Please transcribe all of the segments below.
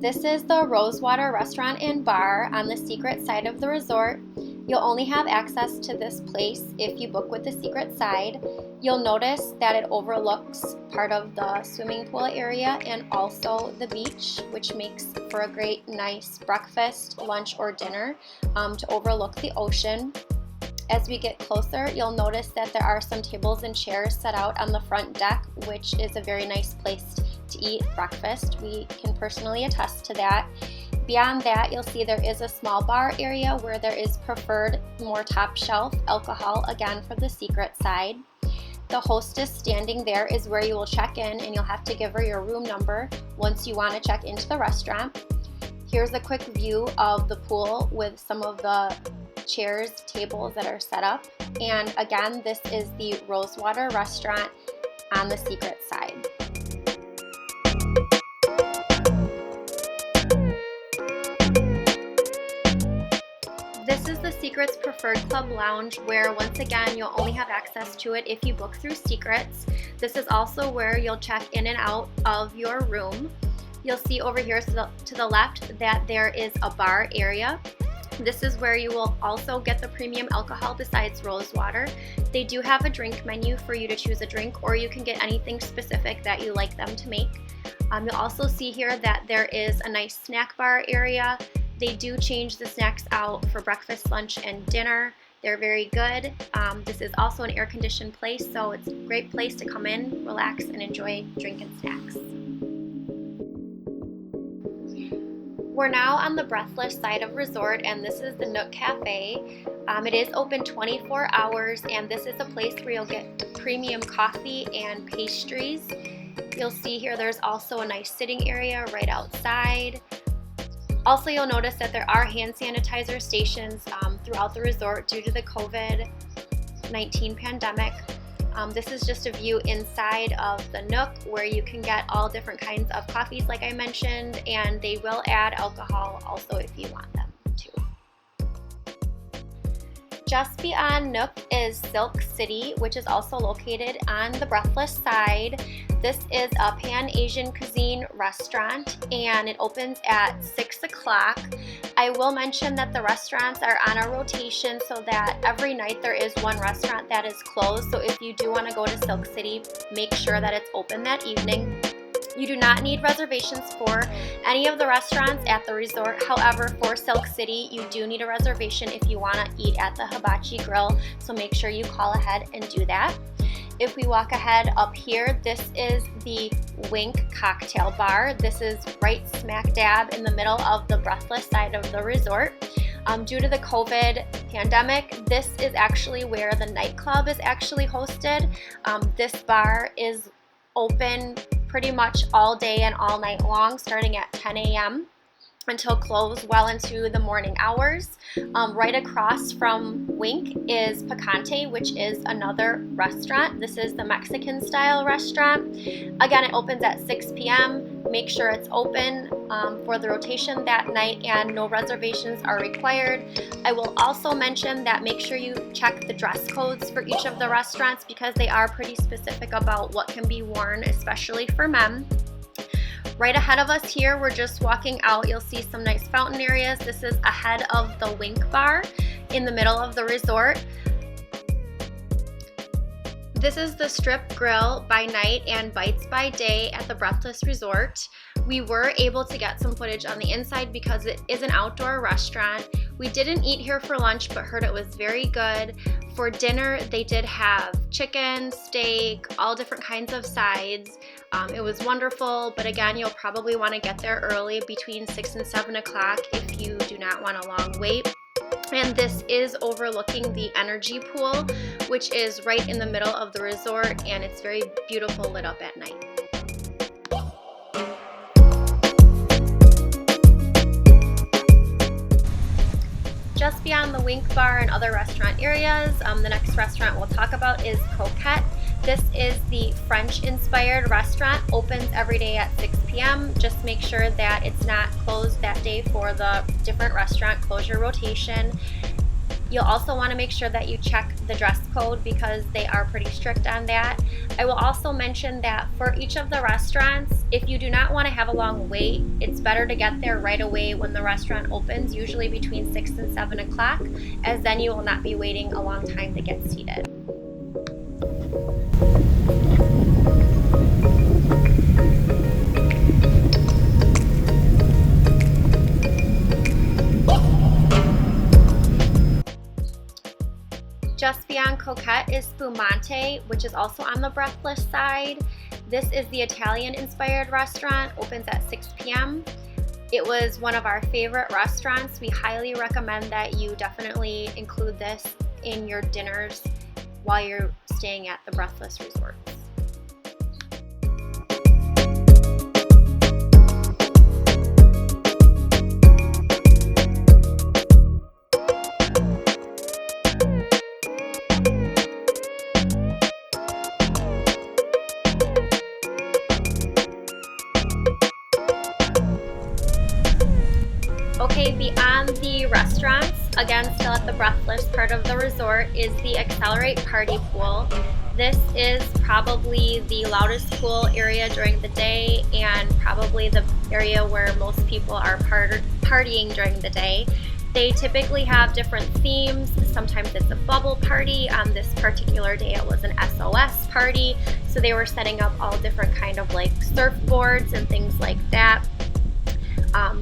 This is the Rosewater restaurant and bar on the secret side of the resort. You'll only have access to this place if you book with the secret side. You'll notice that it overlooks part of the swimming pool area and also the beach, which makes for a great nice breakfast, lunch, or dinner to overlook the ocean. As we get closer, you'll notice that there are some tables and chairs set out on the front deck, which is a very nice place to eat breakfast. We can personally attest to that. Beyond that, you'll see there is a small bar area where there is preferred more top shelf alcohol, again for the secret side. The hostess standing there is where you will check in, and you'll have to give her your room number once you want to check into the restaurant. Here's a quick view of the pool with some of the chairs, tables that are set up. And again, this is the Rosewater restaurant on the secret side. This is the Secrets Preferred Club Lounge, where once again you'll only have access to it if you book through Secrets. This is also where you'll check in and out of your room. You'll see over here to the left that there is a bar area. This is where you will also get the premium alcohol besides Rosewater. They do have a drink menu for you to choose a drink, or you can get anything specific that you like them to make. You'll also see here that there is a nice snack bar area. They do change the snacks out for breakfast, lunch, and dinner. They're very good. This is also an air-conditioned place, so it's a great place to come in, relax, and enjoy drink and snacks. We're now on the Breathless side of resort, and this is the Nook Cafe. It is open 24 hours, and this is a place where you'll get premium coffee and pastries. You'll see here there's also a nice sitting area right outside. Also, you'll notice that there are hand sanitizer stations throughout the resort due to the COVID-19 pandemic. This is just a view inside of the Nook where you can get all different kinds of coffees like I mentioned, and they will add alcohol also if you want them to. Just beyond Nook is Silk City, which is also located on the Breathless side. This is a Pan-Asian cuisine restaurant, and it opens at 6 o'clock. I will mention that the restaurants are on a rotation so that every night there is one restaurant that is closed. So if you do want to go to Silk City, make sure that it's open that evening. You do not need reservations for any of the restaurants at the resort. However, for Silk City, you do need a reservation if you want to eat at the Hibachi Grill. So make sure you call ahead and do that. If we walk ahead up here, this is the Wink Cocktail Bar. This is right smack dab in the middle of the Breathless side of the resort. Due to the COVID pandemic, this is actually where the nightclub is actually hosted. This bar is open pretty much all day and all night long, starting at 10 a.m. until close well into the morning hours. Right across from Wink is Picante, which is another restaurant. This is the Mexican style restaurant. Again, it opens at 6 p.m. Make sure it's open for the rotation that night, and no reservations are required. I will also mention that make sure you check the dress codes for each of the restaurants because they are pretty specific about what can be worn, especially for men. Right ahead of us here, we're just walking out. You'll see some nice fountain areas. This is ahead of the Wink Bar in the middle of the resort. This is the Strip Grill by night and Bites by day at the Breathless Resort. We were able to get some footage on the inside because it is an outdoor restaurant. We didn't eat here for lunch, but heard it was very good. For dinner, they did have chicken, steak, all different kinds of sides. It was wonderful, but again, you'll probably want to get there early between 6 and 7 o'clock if you do not want a long wait. And this is overlooking the energy pool, which is right in the middle of the resort, and it's very beautiful lit up at night. Just beyond the Wink Bar and other restaurant areas, the next restaurant we'll talk about is Coquette. This is the French-inspired restaurant, opens every day at 6 p.m. Just make sure that it's not closed that day for the different restaurant closure rotation. You'll also want to make sure that you check the dress code because they are pretty strict on that. I will also mention that for each of the restaurants, if you do not want to have a long wait, it's better to get there right away when the restaurant opens, usually between 6 and 7 o'clock, as then you will not be waiting a long time to get seated. Just beyond Coquette is Spumante, which is also on the Breathless side. This is the Italian-inspired restaurant, opens at 6 p.m. It was one of our favorite restaurants. We highly recommend that you definitely include this in your dinners while you're staying at the Breathless resorts. Okay, beyond the restaurants, again still at the Breathless part of the resort, is the Xcelerate party pool. This is probably the loudest pool area during the day and probably the area where most people are partying during the day. They typically have different themes. Sometimes it's a bubble party. On this particular day it was an SOS party, so they were setting up all different kind of like surfboards and things like that.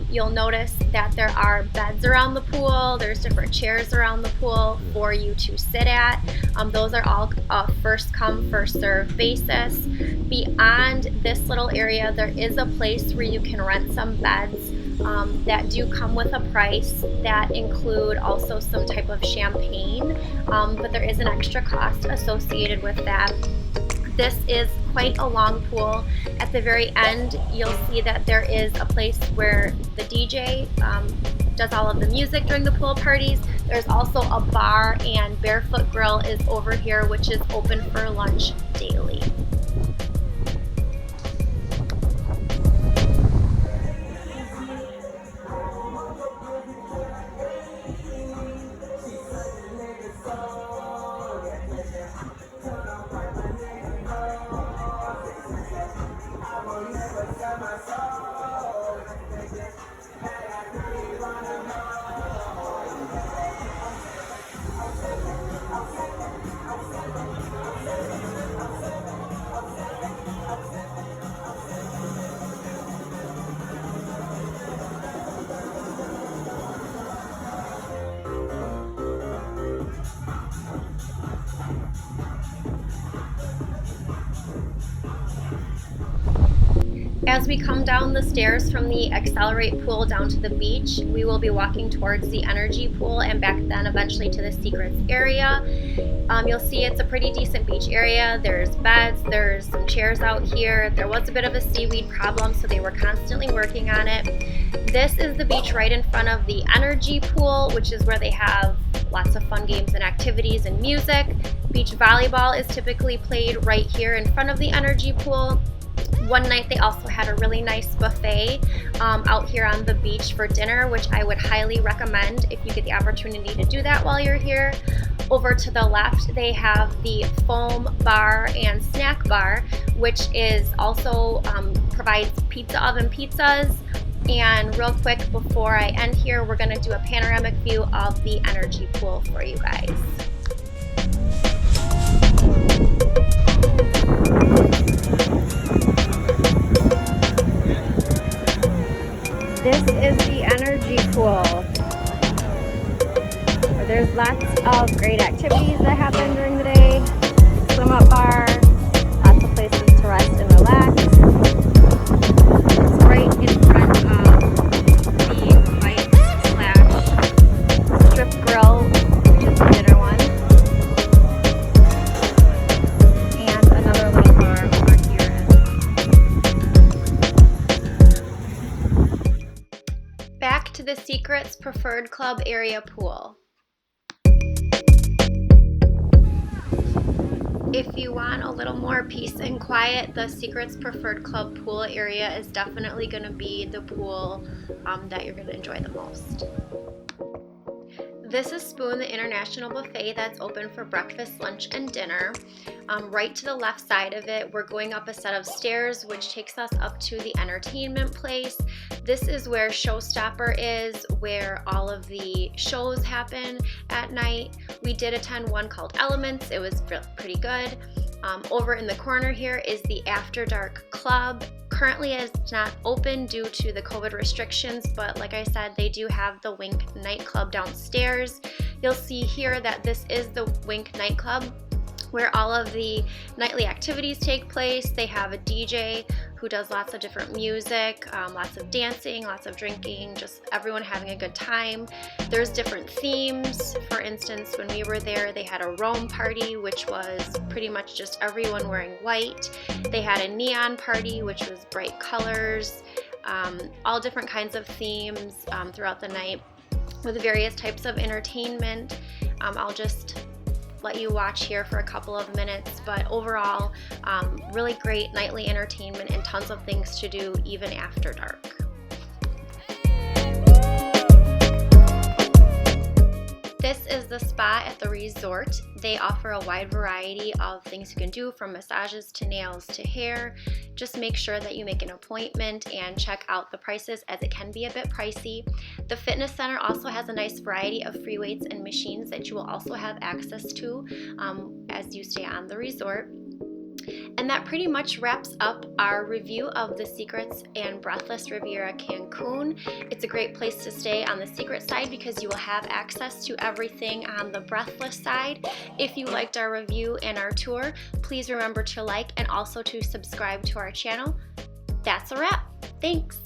You'll notice that there are beds around the pool, there's different chairs around the pool for you to sit at. Those are all first come, first serve basis. Beyond this little area, there is a place where you can rent some beds that do come with a price that include also some type of champagne, but there is an extra cost associated with that. This is quite a long pool. At the very end, you'll see that there is a place where the DJ does all of the music during the pool parties. There's also a bar, and Barefoot Grill is over here, which is open for lunch daily. As we come down the stairs from the Xcelerate pool down to the beach, we will be walking towards the energy pool and back then eventually to the secrets area. You'll see it's a pretty decent beach area. There's beds, there's some chairs out here. There was a bit of a seaweed problem, so they were constantly working on it. This is the beach right in front of the energy pool, which is where they have lots of fun games and activities and music. Beach volleyball is typically played right here in front of the energy pool. One night they also had a really nice buffet out here on the beach for dinner, which I would highly recommend if you get the opportunity to do that while you're here. Over to the left, they have the foam bar and snack bar, which is also provides pizza oven pizzas. And real quick before I end here, we're going to do a panoramic view of the energy pool for you guys. This is the energy pool. There's lots of great activities that happen during the day. Swim up bar, lots of places to rest and relax. It's right in front of the bite/strip grill, which is the dinner one. And another little bar over here. Back to the Secrets Preferred Club area pool. If you want a little more peace and quiet, the Secrets Preferred Club pool area is definitely going to be the pool that you're going to enjoy the most. This is Spoon, the international buffet that's open for breakfast, lunch, and dinner. Right to the left side of it, we're going up a set of stairs, which takes us up to the entertainment place. This is where Showstopper is, where all of the shows happen at night. We did attend one called Elements. It was pretty good. Over in the corner here is the After Dark Club. Currently it's not open due to the COVID restrictions, but like I said, they do have the Wink nightclub downstairs. You'll see here that this is the Wink nightclub where all of the nightly activities take place. They have a DJ who does lots of different music, lots of dancing, lots of drinking, just everyone having a good time. There's different themes. For instance, when we were there, they had a Rome party, which was pretty much just everyone wearing white. They had a neon party, which was bright colors, all different kinds of themes throughout the night with various types of entertainment. I'll just let you watch here for a couple of minutes, but overall, really great nightly entertainment and tons of things to do even after dark. This is the spa at the resort. They offer a wide variety of things you can do, from massages to nails to hair. Just make sure that you make an appointment and check out the prices, as it can be a bit pricey. The fitness center also has a nice variety of free weights and machines that you will also have access to as you stay on the resort. And that pretty much wraps up our review of the Secrets and Breathless Riviera Cancun. It's a great place to stay on the Secret side because you will have access to everything on the Breathless side. If you liked our review and our tour, please remember to like and also to subscribe to our channel. That's a wrap. Thanks.